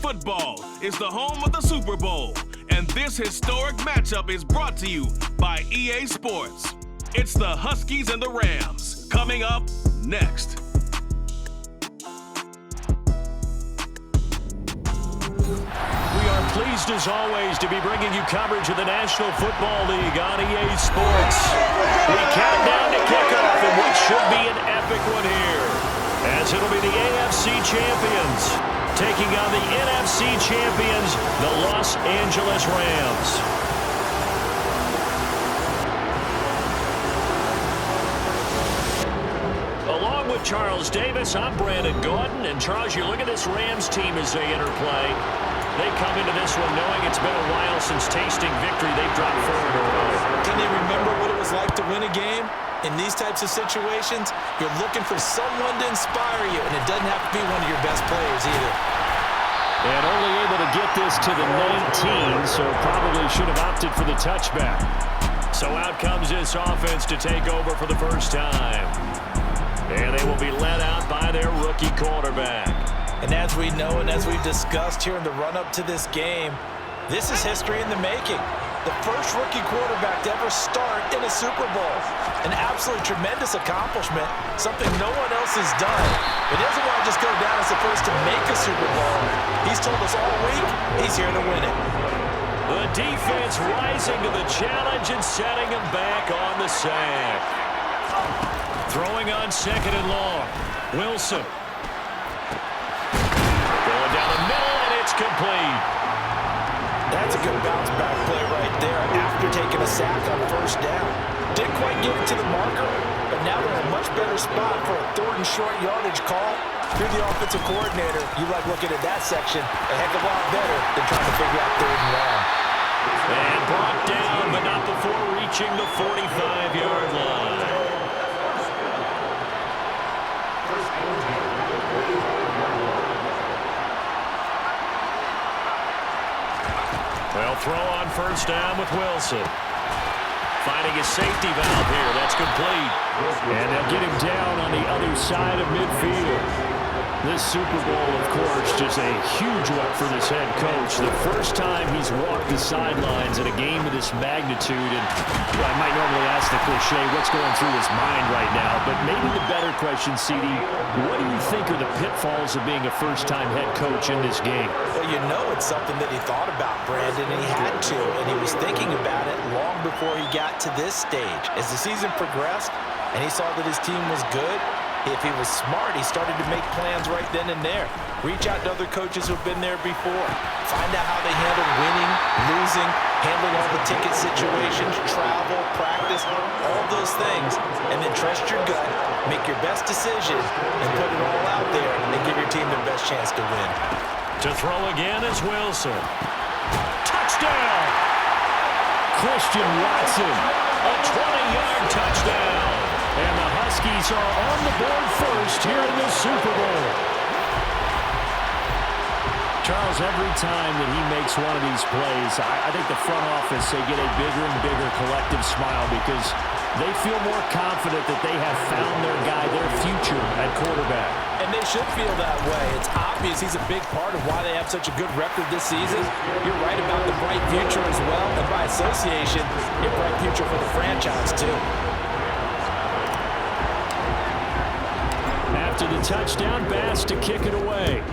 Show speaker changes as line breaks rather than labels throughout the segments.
football is the home of the Super Bowl, and this historic matchup is brought to you by EA Sports. It's the Huskies and the Rams, coming up next.
We are pleased, as always, to be bringing you coverage of the National Football League on EA Sports. We count down to kickoff in what should be an epic one here, as it'll be the AFC champions taking on the NFC champions, the Los Angeles Rams. Along with Charles Davis, I'm Brandon Gordon. And Charles, you look at this Rams team as they interplay. They come into this one knowing it's been a while since tasting victory. They've dropped 4 in a row.
Can they remember what it was like to win a game? In these types of situations, you're looking for someone to inspire you, and it doesn't have to be one of your best players either.
And only able to get this to the 19, so probably should have opted for the touchback. So out comes this offense to take over for the first time. And they will be led out by their rookie quarterback.
And as we know and as we've discussed here in the run-up to this game, this is history in the making. The first rookie quarterback to ever start in a Super Bowl. An absolutely tremendous accomplishment, something no one else has done. But he doesn't want to just go down as the first to make a Super Bowl. He's told us all week he's here to win it.
The defense rising to the challenge and setting him back on the sack. Throwing on 2nd and long. Wilson. Going down the middle, and it's complete.
That's a good bounce-back play right there after taking a sack on 1st down. Didn't quite get it to the marker, but now they're in a much better spot for a 3rd and short yardage call. If you're the offensive coordinator, you like looking at that section a heck of a lot better than trying to figure out 3rd and long.
And brought down, but not before reaching the 45-yard line. Well, throw on 1st down with Wilson. Finding his safety valve here. That's complete. And they'll get him down on the other side of midfield. This Super Bowl, of course, just a huge one for this head coach. The first time he's walked the sidelines in a game of this magnitude. And well, I might normally ask the cliche, what's going through his mind right now? But maybe the better question, CD, what do you think are the pitfalls of being a first-time head coach in this game?
Well, you know it's something that he thought about, Brandon, and he had to. And he was thinking about it long before he got to this stage. As the season progressed and he saw that his team was good, if he was smart, he started to make plans right then and there. Reach out to other coaches who've been there before. Find out how they handle winning, losing, handling all the ticket situations, travel, practice, all those things. And then trust your gut, make your best decision, and put it all out there and give your team the best chance to win.
To throw again is Wilson. Touchdown! Christian Watson, a 20-yard touchdown. And the Huskies are on the board first here in the Super Bowl. Charles, every time that he makes one of these plays, I think the front office, they get a bigger and bigger collective smile because they feel more confident that they have found their guy, their future at quarterback.
And they should feel that way. It's obvious he's a big part of why they have such a good record this season. You're right about the bright future as well, and by association, a bright future for the franchise too.
After the touchdown, Bass to kick it away.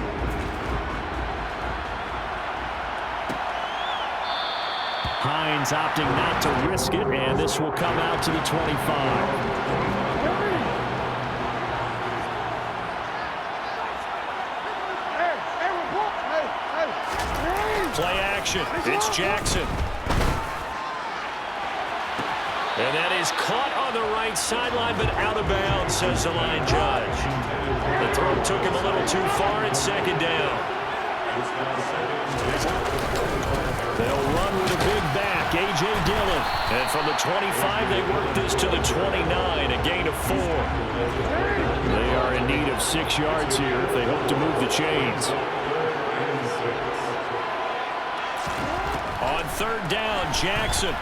Hines opting not to risk it, and this will come out to the 25. Play action. It's Jackson. And that is caught on the right sideline, but out of bounds, says the line judge. The throw took him a little too far at 2nd down. They'll run with a big back, A.J. Dillon. And from the 25, they work this to the 29, a gain of 4. They are in need of 6 yards here if they hope to move the chains. On 3rd down, Jackson.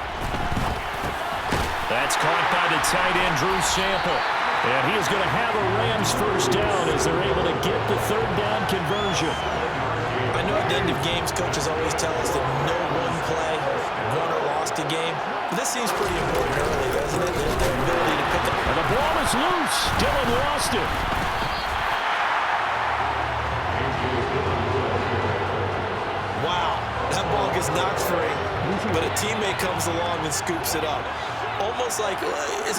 That's caught by the tight end, Drew Sample. And he is going to have a Rams 1st down as they're able to get the 3rd down conversion.
I I know at the end of games, coaches always tell us that no one play won or lost a game. But this seems pretty important early, doesn't it? Their ability to pick up.
And the ball is loose. Dillon lost it.
Wow, that ball gets knocked free, but a teammate comes along and scoops it up. It's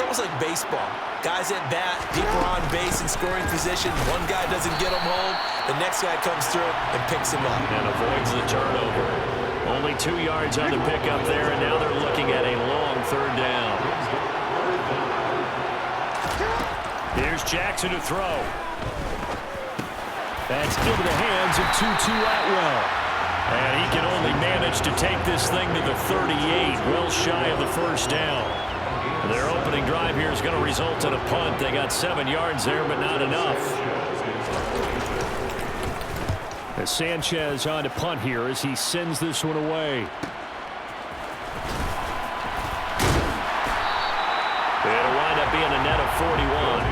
almost like baseball. Guys at bat, people are on base in scoring position. One guy doesn't get him home. The next guy comes through and picks him up.
And avoids the turnover. Only 2 yards on the pickup there, and now they're looking at a long third down. Here's Jackson to throw. That's into the hands of Tutu Atwell. And he can only manage to take this thing to the 38, well shy of the first down. Their opening drive here is going to result in a punt. They got 7 yards there, but not enough. As Sanchez on to punt here as he sends this one away. It'll wind up being a net of 41.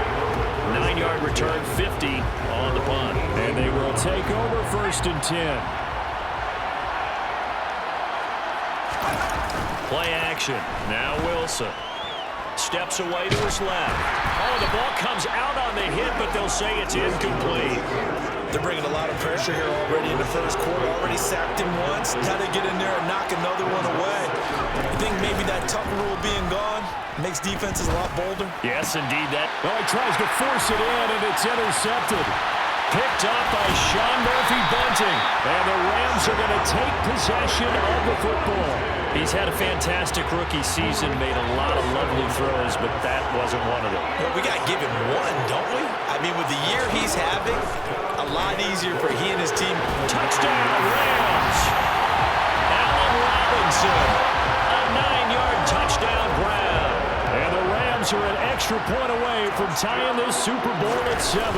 9-yard return, 50 on the punt. And they will take over 1st and 10. Play action. Now Wilson. Steps away to his left. Oh, the ball comes out on the hit, but they'll say it's incomplete.
They're bringing a lot of pressure here already in the first quarter. Already sacked him once. Now they get in there and knock another one away. I think maybe that tuck rule being gone makes defenses a lot bolder.
Yes, indeed. Well, he tries to force it in, and it's intercepted. Picked up by Sean Murphy-Bunting. And the Rams are going to take possession of the football. He's had a fantastic rookie season, made a lot of lovely throws, but that wasn't one of them.
Well, we got to give him one, don't we? I mean, with the year he's having, a lot easier for he and his team.
Touchdown, Rams! Allen Robinson, a 9-yard touchdown grab. And the Rams are an extra point away from tying this Super Bowl at 7.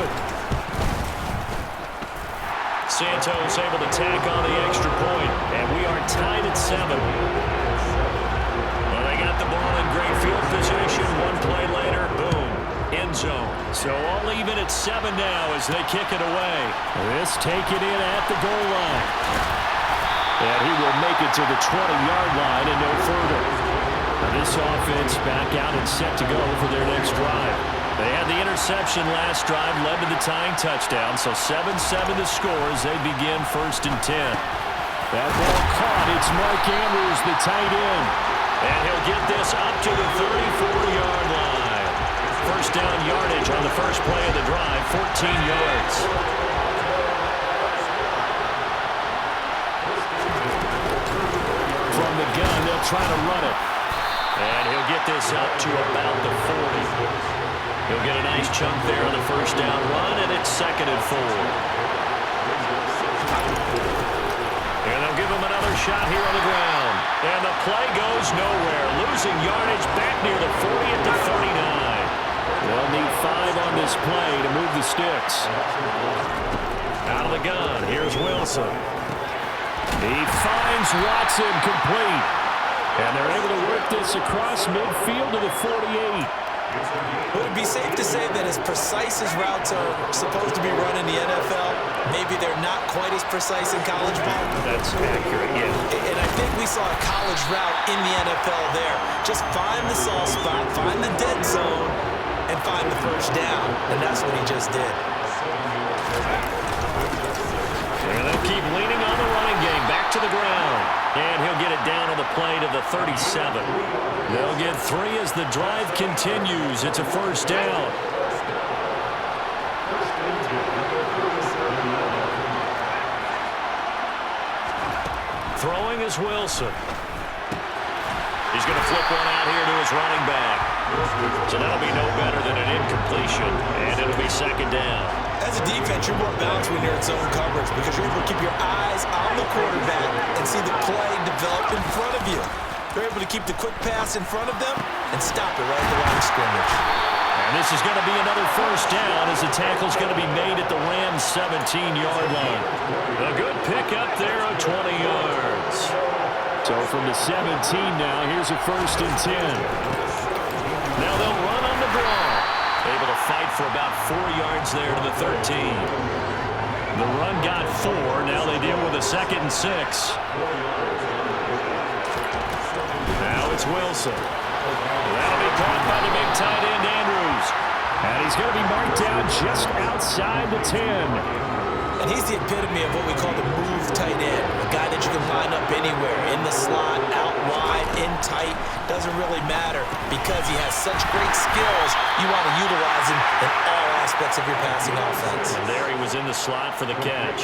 Santos able to tack on the extra point, and we are tied at 7. Well, they got the ball in great field position. One play later, boom, end zone. So all even at 7 now as they kick it away. This taken in at the goal line. And he will make it to the 20-yard line and no further. Now this offense back out and set to go for their next drive. They had the interception last drive, led to the tying touchdown, so 7-7 the score as they begin 1st and 10. That ball caught. It's Mark Andrews, the tight end. And he'll get this up to the 34-yard line. First down yardage on the first play of the drive, 14 yards. From the gun, they'll try to run it. And he'll get this up to about the 40. He'll get a nice chunk there on the first down run, and it's 2nd and 4. And they'll give him another shot here on the ground. And the play goes nowhere. Losing yardage back near the 40 at the 39. They'll need 5 on this play to move the sticks. Out of the gun, here's Wilson. He finds Watson complete. And they're able to work this across midfield to the 48.
Would it be safe to say that as precise as routes are supposed to be run in the NFL, maybe they're not quite as precise in college ball?
That's accurate, yeah.
And I think we saw a college route in the NFL there. Just find the soft spot, find the dead zone, and find the first down. And that's what he just did.
And they'll keep leaning on the running game. Back to the ground. And he'll get it down on the play to the 37. They'll get 3 as the drive continues. It's a first down. Throwing is Wilson. He's going to flip one out here to his running back. So that'll be no better than an incompletion. And it'll be 2nd down.
As a defense, you're more balanced when you're in zone coverage because you're able to keep your eyes on the quarterback and see the play develop in front of you. They're able to keep the quick pass in front of them and stop it right at the line of scrimmage.
And this is going to be another first down as the tackle's going to be made at the Rams' 17-yard line. A good pickup there of 20 yards. So from the 17 now, here's a 1st and 10. Now they'll run on the draw. Able to fight for about 4 yards there to the 13. The run got 4. Now they deal with a 2nd and 6. Now it's Wilson. That'll be caught by the big tight end, Andrews. And he's going to be marked down just outside the 10.
And he's the epitome of what we call the move tight end. A guy that you can line up anywhere, in the slot, out wide, in tight. Doesn't really matter because he has such great skills. You want to utilize him in all aspects of your passing offense.
And there he was in the slot for the catch.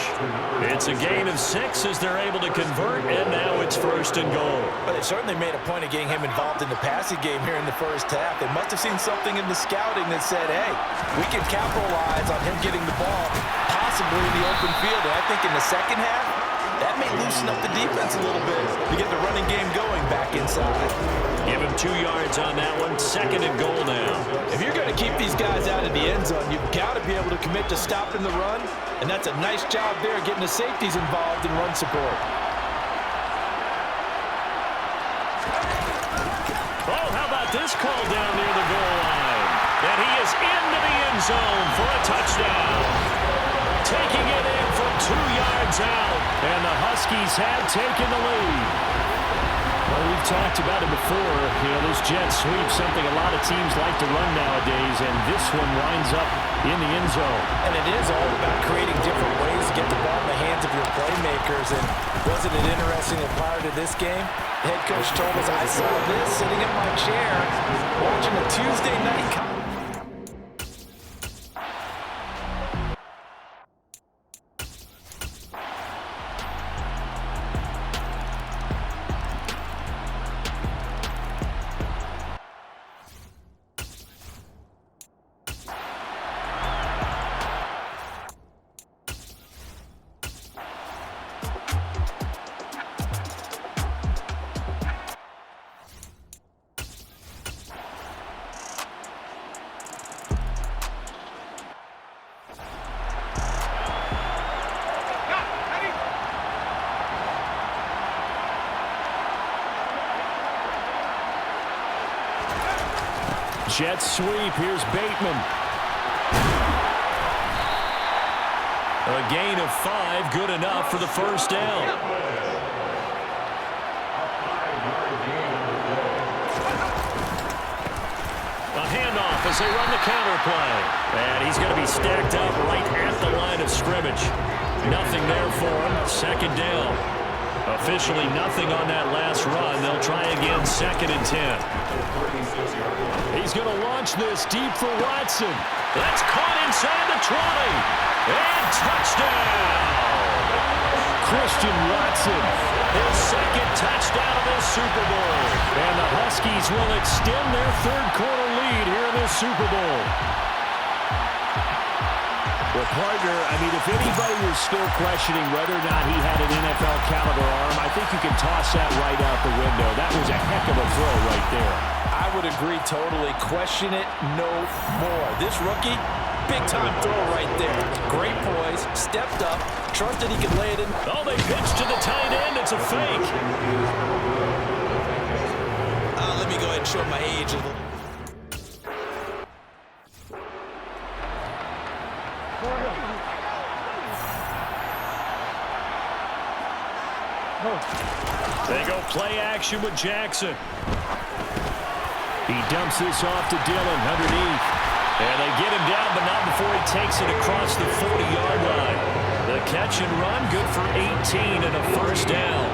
It's a gain of 6 as they're able to convert, and now it's 1st and goal.
But they certainly made a point of getting him involved in the passing game here in the first half. They must have seen something in the scouting that said, hey, we can capitalize on him getting the ball, possibly in the open field. And I think in the second half, that may loosen up the defense a little bit to get the running game going back inside.
Give him 2 yards on that one. 2nd and goal now.
If you're going to keep these guys out of the end zone, you've got to be able to commit to stopping the run. And that's a nice job there, getting the safeties involved in run support.
Oh, how about this call down near the goal line? And he is into the end zone for a touchdown. Taking it in from 2 yards out. And the Huskies have taken the lead. Well, we've talked about it before. You know, this jet sweep, something a lot of teams like to run nowadays, and this one winds up in the end zone.
And it is all about creating different ways to get the ball in the hands of your playmakers. And wasn't it interesting that prior to this game, the head coach told us, I saw this sitting in my chair watching a Tuesday night.
Jet sweep. Here's Bateman. A gain of 5, good enough for the 1st down. A handoff as they run the counter play. And he's going to be stacked up right at the line of scrimmage. Nothing there for him. 2nd down. Officially nothing on that last run. They'll try again 2nd and 10. He's going to launch this deep for Watson. That's caught inside the 20. And touchdown! Christian Watson, his 2nd touchdown of this Super Bowl. And the Huskies will extend their 3rd quarter lead here in this Super Bowl.
Well, partner, I mean, if anybody was still questioning whether or not he had an NFL caliber arm, I think you can toss that right out the window. That was a heck of a throw right there.
I would agree totally. Question it no more. This rookie, big-time throw right there. Great poise, stepped up, trusted he could lay it in.
Oh, they pitched to the tight end. It's a fake.
Let me go ahead and show my age a little.
They go play action with Jackson.
He dumps this off to Dillon underneath.
And they get him down, but not before he takes it across the 40-yard line. The catch and run, good for 18 and a 1st down.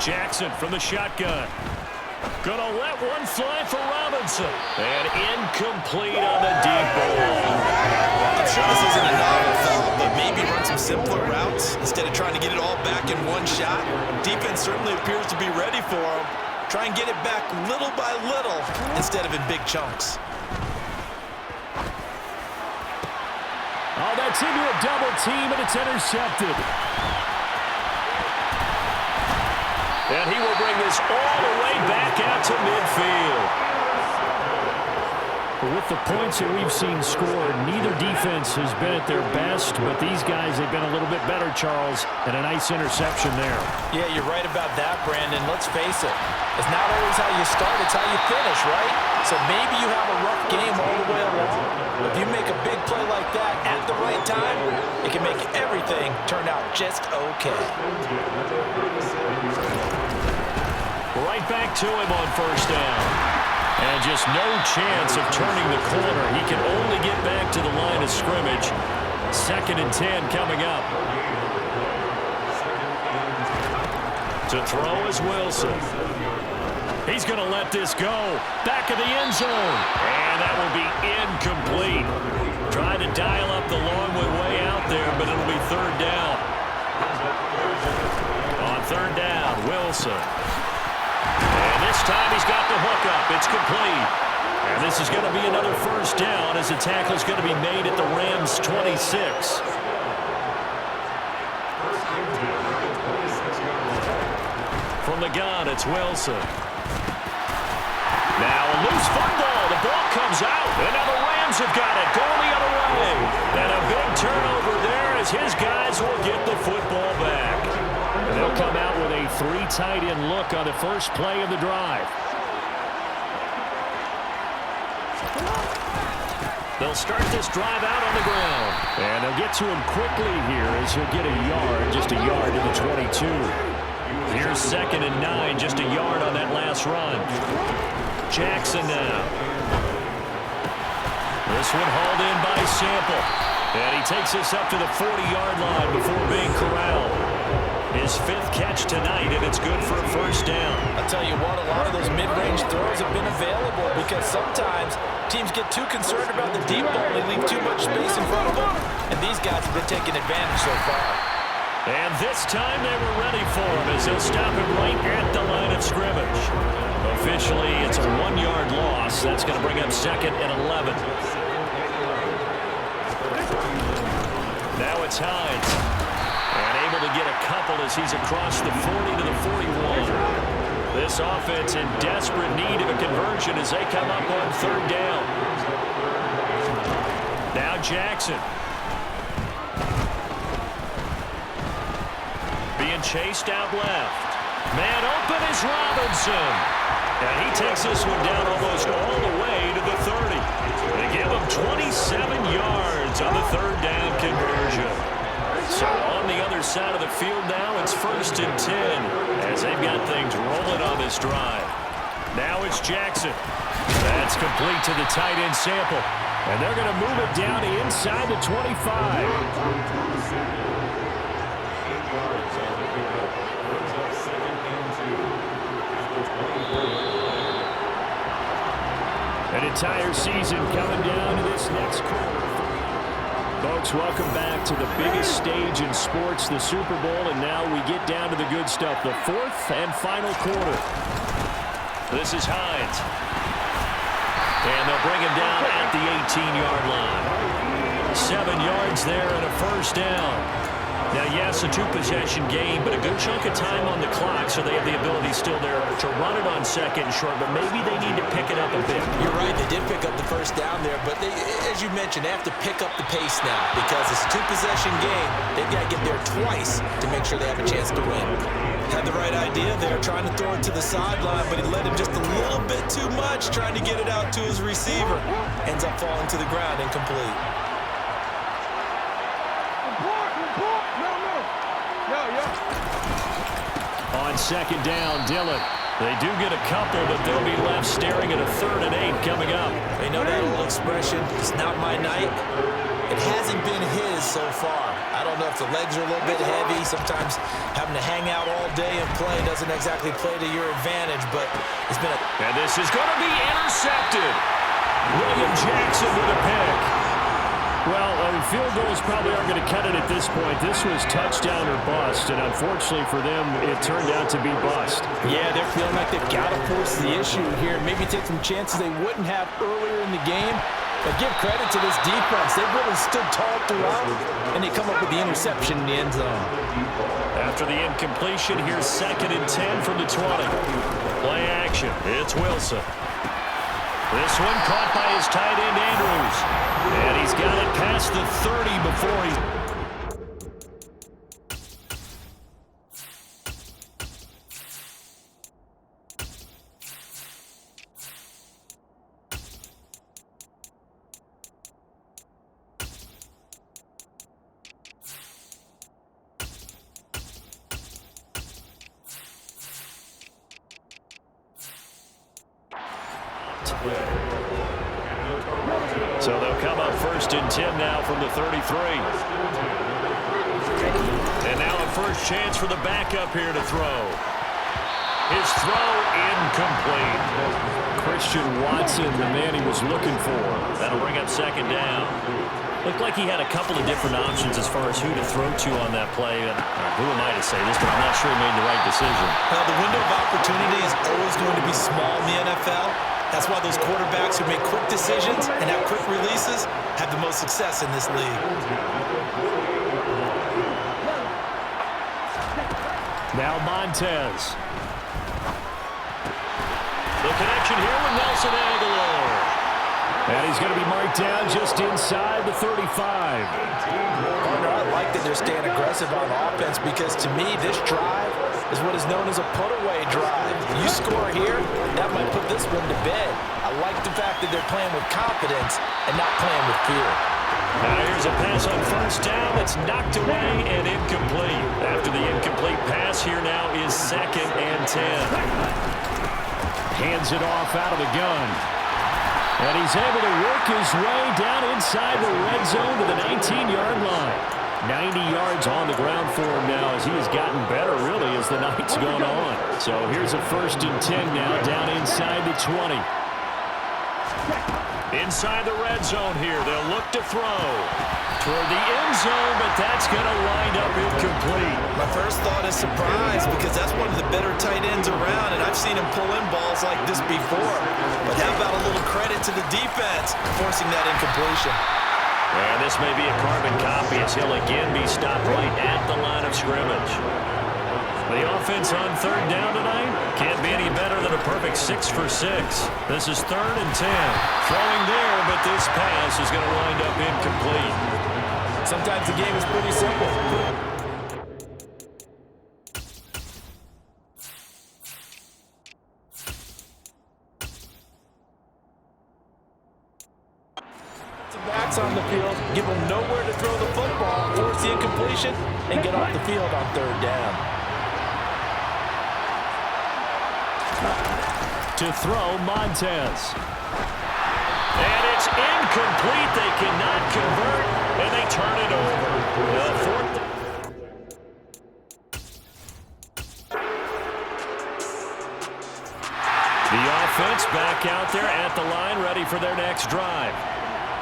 Jackson from the shotgun. Gonna let one fly for Robinson. And incomplete on the deep ball.
I'm sure this isn't a novel thought, but maybe run some simpler routes instead of trying to get it all back in one shot. Defense certainly appears to be ready for him. Try and get it back little by little instead of in big chunks.
Oh, that's into a double team, and it's intercepted.
And he will bring this all the way back out to midfield.
with the points that we've seen scored, neither defense has been at their best, but these guys have been a little bit better, Charles, and a nice interception there.
Yeah, you're right about that, Brandon. Let's face it. It's not always how you start, it's how you finish, right? So maybe you have a rough game all the way along, but if you make a big play like that at the right time, it can make everything turn out just okay.
Right back to him on first down. And just no chance of turning the corner. He can only get back to the line of scrimmage. 2nd and 10 coming up. To throw is Wilson. He's going to let this go. Back of the end zone. And that will be incomplete. Trying to dial up the long way out there, but it'll be 3rd down. On 3rd down, Wilson. And this time he's got the hook up. It's complete. And this is going to be another 1st down as the tackle is going to be made at the Rams' 26. From the gun, it's Wilson. Now a loose football. The ball comes out. And now the Rams have got it. Going the other way. And a big turnover there as his guys will get the football back.
And they'll come out with a 3 tight end look on the first play of the drive.
They'll start this drive out on the ground.
And they'll get to him quickly here as he'll get a yard, just a yard to the 22.
Here's 2nd and 9, just a yard on that last run. Jackson now. This one hauled in by Sample. And he takes this up to the 40-yard line before being corralled. His 5th catch tonight, and it's good for a 1st down.
I'll tell you what, a lot of those mid-range throws have been available because sometimes teams get too concerned about the deep ball. They leave too much space in front of them, and these guys have been taking advantage so far.
And this time they were ready for him as they'll stop him right at the line of scrimmage. Officially, it's a 1-yard loss. That's going to bring up 2nd and 11. Now it's Hines. And able to get a couple as he's across the 40 to the 41. This offense in desperate need of a conversion as they come up on 3rd down. Now Jackson. Being chased out left. Man open is Robinson. And he takes this one down almost all the way to the 30. They give him 27 yards on the 3rd down conversion. So on the other side of the field now, it's 1st and 10 as they've got things rolling on this drive. Now it's Jackson. That's complete to the tight end Sample. And they're going to move it down inside the 25.
An entire season coming down to this next quarter. Folks, welcome back to the biggest stage in sports, the Super Bowl, and now we get down to the good stuff, the 4th and final quarter.
This is Hines. And they'll bring him down at the 18-yard line. 7 yards there and a 1st down. Now, yes, a 2-possession game, but a good chunk of time on the clock, so they have the ability still there to run it on 2nd and short, but maybe they need to pick it up a bit.
You're right, they did pick up the 1st down there, but they, as you mentioned, they have to pick up the pace now because it's a 2-possession game. They've got to get there twice to make sure they have a chance to win. Had the right idea there, trying to throw it to the sideline, but he let him just a little bit too much, trying to get it out to his receiver. Ends up falling to the ground, incomplete.
On 2nd down, Dillon.
They do get a couple, but they'll be left staring at a 3rd and 8 coming up.
They know that old expression, it's not my night. It hasn't been his so far. I don't know if the legs are a little bit heavy. Sometimes having to hang out all day and play doesn't exactly play to your advantage, but it's been a...
And this is going to be intercepted. William Jackson with a pick.
Well, field goals probably aren't going to cut it at this point. This was touchdown or bust, and unfortunately for them, it turned out to be bust.
Yeah, they're feeling like they've got to force the issue here. Maybe take some chances they wouldn't have earlier in the game. But give credit to this defense. They've really stood tall throughout, and they come up with the interception in the end zone.
After the incompletion, here's 2nd and 10 from the 20. Play action. It's Wilson. This one caught by his tight end, Andrews. And he's got it past the 30 before he... So they'll come up 1st and 10 now from the 33. And now a first chance for the backup here to throw. His throw incomplete.
Christian Watson, the man he was looking for.
That'll bring up 2nd down. Looked like he had a couple of different options as far as who to throw to on that play. Who am I to say this, but I'm not sure he made the right decision.
Well, the window of opportunity is always going to be small in the NFL. That's why those quarterbacks who make quick decisions and have quick releases have the most success in this league.
Now Montez.
The connection here with Nelson Aguilar.
And he's going to be marked down just inside the 35.
Partner, I like that they're staying aggressive on offense because to me this drive is what is known as a put-away drive. You score here, that might put this one to bed. I like the fact that they're playing with confidence and not playing with fear.
Now here's a pass on 1st down that's knocked away and incomplete. After the incomplete pass, here now is 2nd and 10.
Hands it off out of the gun. And he's able to work his way down inside the red zone to the 19-yard line. 90 yards on the ground for him now as he has gotten better, really, as the night's gone on. So here's a 1st and 10 now down inside the 20.
Inside the red zone here, they'll look to throw toward the end zone, but that's going to wind up incomplete.
My first thought is surprise because that's one of the better tight ends around, and I've seen him pull in balls like this before. But how about a little credit to the defense forcing that incompletion?
And this may be a carbon copy as he'll again be stopped right at the line of scrimmage. The offense on 3rd down tonight can't be any better than a perfect 6 for 6. This is 3rd and 10. Throwing there, but this pass is going to wind up incomplete.
Sometimes the game is pretty simple. Backs on the field, give them nowhere to throw the football, force the incompletion, and get off the field on 3rd down.
To throw, Montez.
And it's incomplete. They cannot convert, and they turn it over. The offense back out there at the line, ready for their next drive.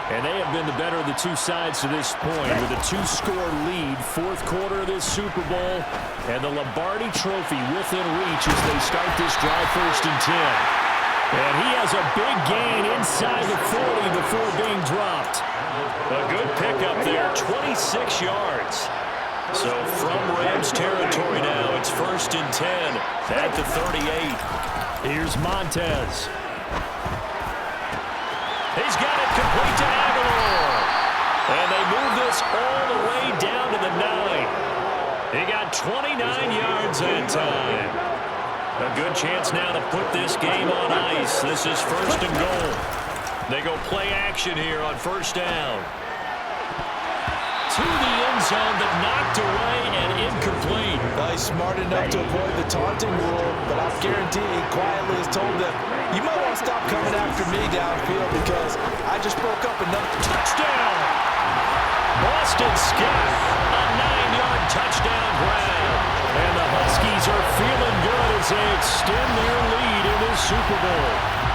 And they have been the better of the two sides to this point with a 2-score lead, 4th quarter of this Super Bowl, and the Lombardi Trophy within reach as they start this drive 1st and 10. And he has a big gain inside the 40 before being dropped.
A good pickup there, 26 yards. So from Rams territory now, it's 1st and 10 at the 38.
Here's Montez.
He's got it complete to Aguilar. And they move this all the way down to the 9. He got 29 yards that time. A good chance now to put this game on ice. This is 1st and goal. They go play action here on 1st down. To the end zone, but knocked away and incomplete.
Well, he's smart enough to avoid the taunting rule, but I'll guarantee he quietly has told them, you might want to stop coming after me downfield because I just broke up another
touchdown. Boston Scott, a 9-yard touchdown grab.
And the Huskies are feeling good as they extend their lead in this Super Bowl.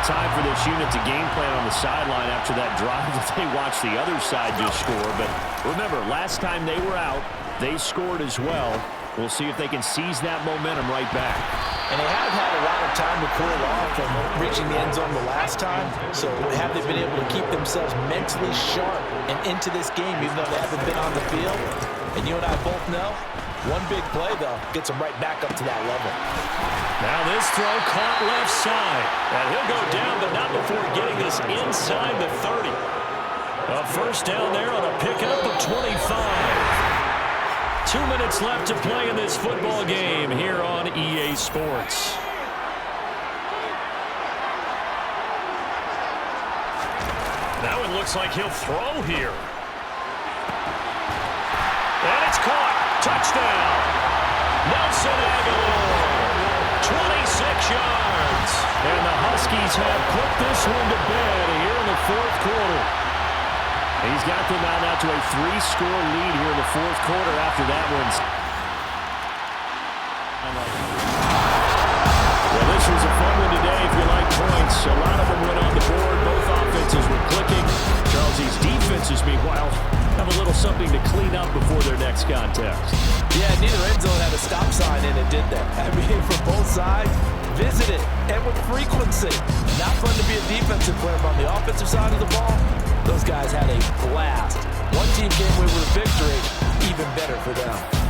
Time for this unit to game plan on the sideline after that drive that they watched the other side just score. But remember, last time they were out, they scored as well. We'll see if they can seize that momentum right back.
And they have had a lot of time to cool off from reaching the end zone the last time. So have they been able to keep themselves mentally sharp and into this game, even though they haven't been on the field? And you and I both know, one big play, though, gets them right back up to that level.
Now this throw caught left side. And he'll go down, but not before getting this inside the 30. A first down there on a pickup of 25. 2 minutes left to play in this football game here on EA Sports. Now it looks like he'll throw here. And it's caught. Touchdown. Nelson Aguilar. 26 yards. And the Huskies have put this one to bed here in the fourth quarter. He's got them now to a 3-score lead here in the fourth quarter after that one. Well, this was a fun one today if you like points. A lot of them went on the board. Both offenses were clicking. Charles, these defenses, meanwhile, have a little something to clean up before their next contest.
Yeah, neither end zone had a stop sign in it, did they? I mean, from both sides, visit it, and with frequency. Not fun to be a defensive player, but on the offensive side of the ball, those guys had a blast. One team came away with a victory, even better for them.